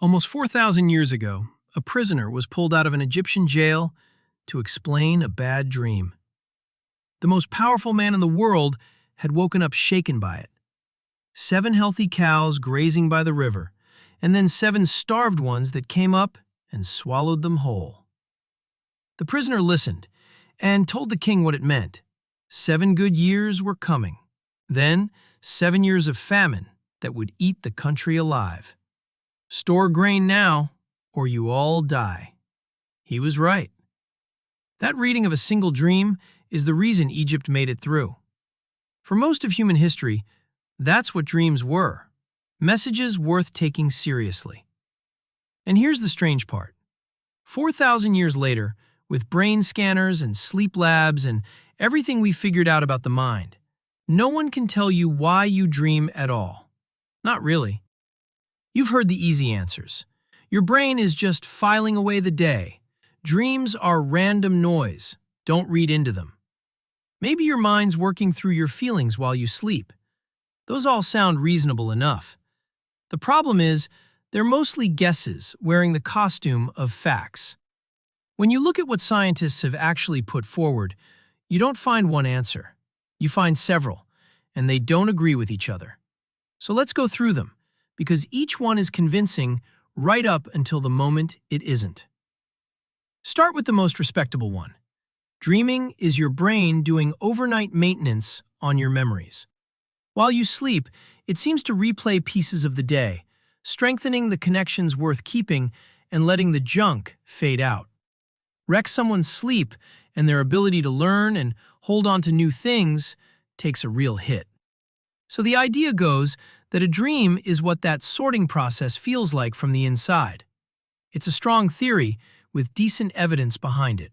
Almost 4,000 years ago, a prisoner was pulled out of an Egyptian jail to explain a bad dream. The most powerful man in the world had woken up shaken by it. 7 healthy cows grazing by the river, and then 7 starved ones that came up and swallowed them whole. The prisoner listened and told the king what it meant. 7 good years were coming. Then 7 years of famine that would eat the country alive. Store grain now, or you all die. He was right. That reading of a single dream is the reason Egypt made it through. For most of human history, that's what dreams were. Messages worth taking seriously. And here's the strange part. 4,000 years later, with brain scanners and sleep labs and everything we figured out about the mind, no one can tell you why you dream at all. Not really. You've heard the easy answers. Your brain is just filing away the day. Dreams are random noise. Don't read into them. Maybe your mind's working through your feelings while you sleep. Those all sound reasonable enough. The problem is, they're mostly guesses wearing the costume of facts. When you look at what scientists have actually put forward, you don't find one answer. You find several, and they don't agree with each other. So let's go through them, because each one is convincing right up until the moment it isn't. Start with the most respectable one. Dreaming is your brain doing overnight maintenance on your memories. While you sleep, it seems to replay pieces of the day, strengthening the connections worth keeping and letting the junk fade out. Wreck someone's sleep, and their ability to learn and hold on to new things takes a real hit. So the idea goes that a dream is what that sorting process feels like from the inside. It's a strong theory with decent evidence behind it.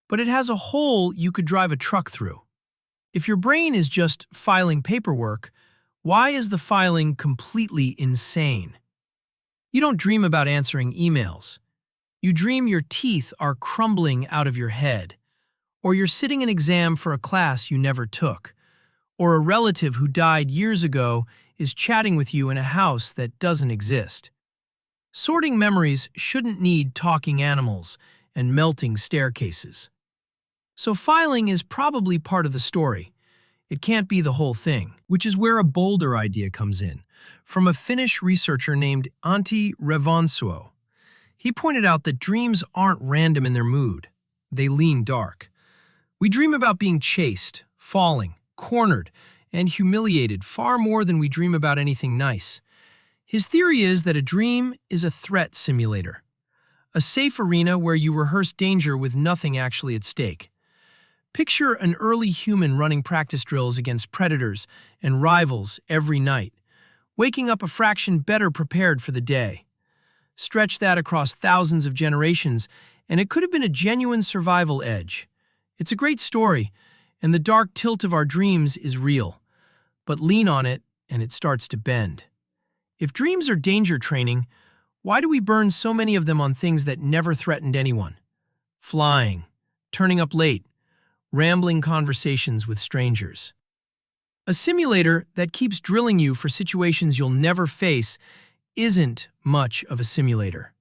But it has a hole you could drive a truck through. If your brain is just filing paperwork, why is the filing completely insane? You don't dream about answering emails. You dream your teeth are crumbling out of your head, or you're sitting an exam for a class you never took, or a relative who died years ago is chatting with you in a house that doesn't exist. Sorting memories shouldn't need talking animals and melting staircases. So filing is probably part of the story. It can't be the whole thing, which is where a bolder idea comes in, from a Finnish researcher named Antti Revonsuo. He pointed out that dreams aren't random in their mood. They lean dark. We dream about being chased, falling, cornered, and humiliated far more than we dream about anything nice. His theory is that a dream is a threat simulator, a safe arena where you rehearse danger with nothing actually at stake. Picture an early human running practice drills against predators and rivals every night, waking up a fraction better prepared for the day. Stretch that across thousands of generations, and it could have been a genuine survival edge. It's a great story, and the dark tilt of our dreams is real. But lean on it, and it starts to bend. If dreams are danger training, why do we burn so many of them on things that never threatened anyone? Flying, turning up late, rambling conversations with strangers. A simulator that keeps drilling you for situations you'll never face isn't much of a simulator.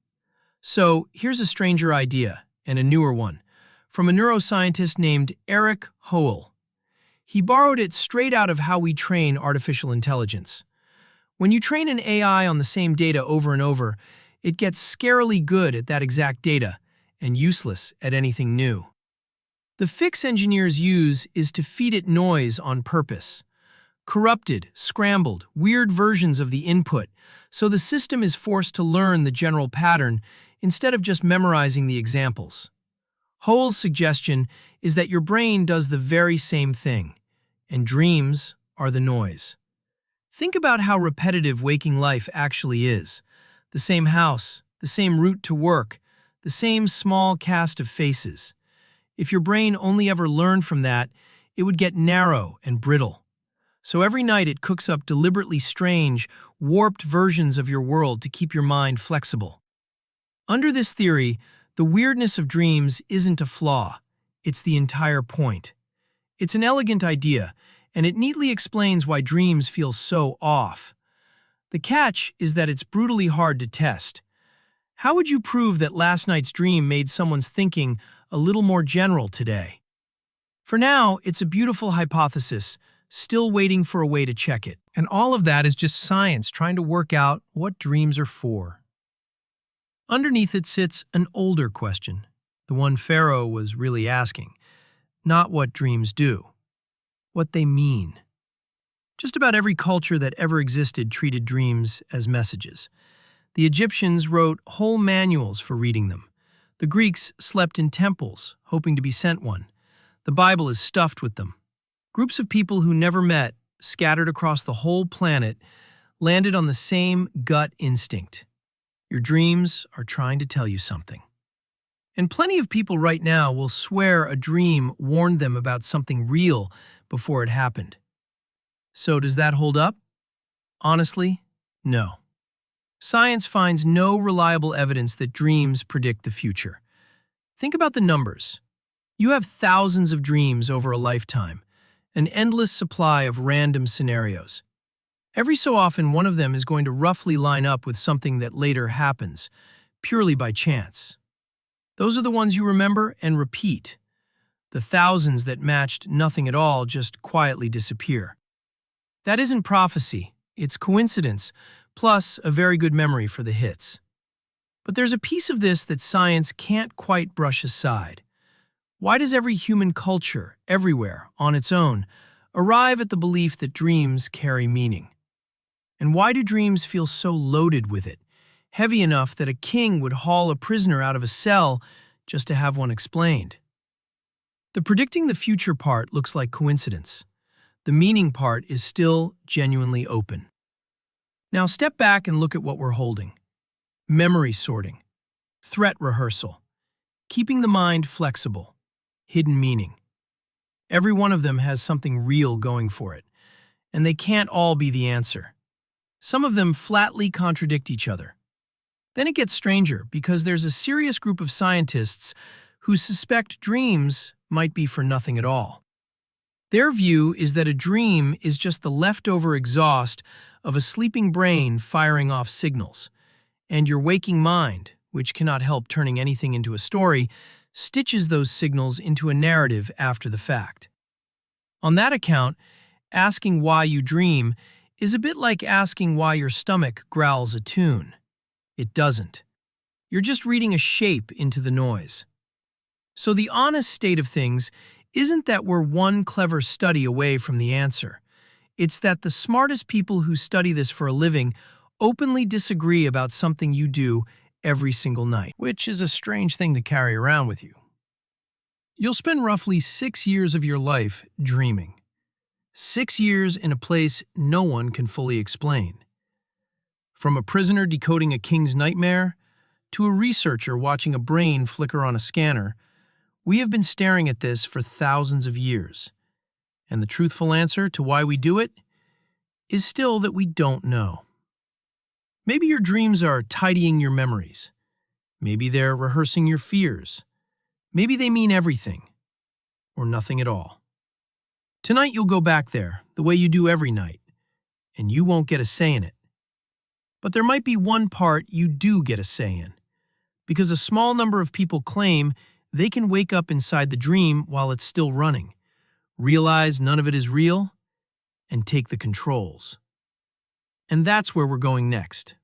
So here's a stranger idea, and a newer one, from a neuroscientist named Eric Hoel. He borrowed it straight out of how we train artificial intelligence. When you train an AI on the same data over and over, it gets scarily good at that exact data and useless at anything new. The fix engineers use is to feed it noise on purpose. Corrupted, scrambled, weird versions of the input, so the system is forced to learn the general pattern instead of just memorizing the examples. Hoel's suggestion is that your brain does the very same thing, and dreams are the noise. Think about how repetitive waking life actually is. The same house, the same route to work, the same small cast of faces. If your brain only ever learned from that, it would get narrow and brittle. So every night it cooks up deliberately strange, warped versions of your world to keep your mind flexible. Under this theory, the weirdness of dreams isn't a flaw, it's the entire point. It's an elegant idea, and it neatly explains why dreams feel so off. The catch is that it's brutally hard to test. How would you prove that last night's dream made someone's thinking a little more general today? For now, it's a beautiful hypothesis, still waiting for a way to check it. And all of that is just science trying to work out what dreams are for. Underneath it sits an older question, the one Pharaoh was really asking. Not what dreams do, what they mean. Just about every culture that ever existed treated dreams as messages. The Egyptians wrote whole manuals for reading them. The Greeks slept in temples, hoping to be sent one. The Bible is stuffed with them. Groups of people who never met, scattered across the whole planet, landed on the same gut instinct. Your dreams are trying to tell you something. And plenty of people right now will swear a dream warned them about something real before it happened. So does that hold up? Honestly, no. Science finds no reliable evidence that dreams predict the future. Think about the numbers. You have thousands of dreams over a lifetime, an endless supply of random scenarios. Every so often, one of them is going to roughly line up with something that later happens, purely by chance. Those are the ones you remember and repeat. The thousands that matched nothing at all just quietly disappear. That isn't prophecy, it's coincidence, plus a very good memory for the hits. But there's a piece of this that science can't quite brush aside. Why does every human culture, everywhere, on its own, arrive at the belief that dreams carry meaning? And why do dreams feel so loaded with it, heavy enough that a king would haul a prisoner out of a cell just to have one explained? The predicting the future part looks like coincidence. The meaning part is still genuinely open. Now step back and look at what we're holding. Memory sorting, threat rehearsal, keeping the mind flexible, hidden meaning. Every one of them has something real going for it, and they can't all be the answer. Some of them flatly contradict each other. Then it gets stranger because there's a serious group of scientists who suspect dreams might be for nothing at all. Their view is that a dream is just the leftover exhaust of a sleeping brain firing off signals, and your waking mind, which cannot help turning anything into a story, stitches those signals into a narrative after the fact. On that account, asking why you dream is a bit like asking why your stomach growls a tune. It doesn't. You're just reading a shape into the noise. So the honest state of things isn't that we're one clever study away from the answer. It's that the smartest people who study this for a living openly disagree about something you do every single night, which is a strange thing to carry around with you. You'll spend roughly 6 years of your life dreaming. 6 years in a place no one can fully explain. From a prisoner decoding a king's nightmare to a researcher watching a brain flicker on a scanner, we have been staring at this for thousands of years. And the truthful answer to why we do it is still that we don't know. Maybe your dreams are tidying your memories. Maybe they're rehearsing your fears. Maybe they mean everything, or nothing at all. Tonight you'll go back there, the way you do every night, and you won't get a say in it. But there might be one part you do get a say in, because a small number of people claim they can wake up inside the dream while it's still running, realize none of it is real, and take the controls. And that's where we're going next.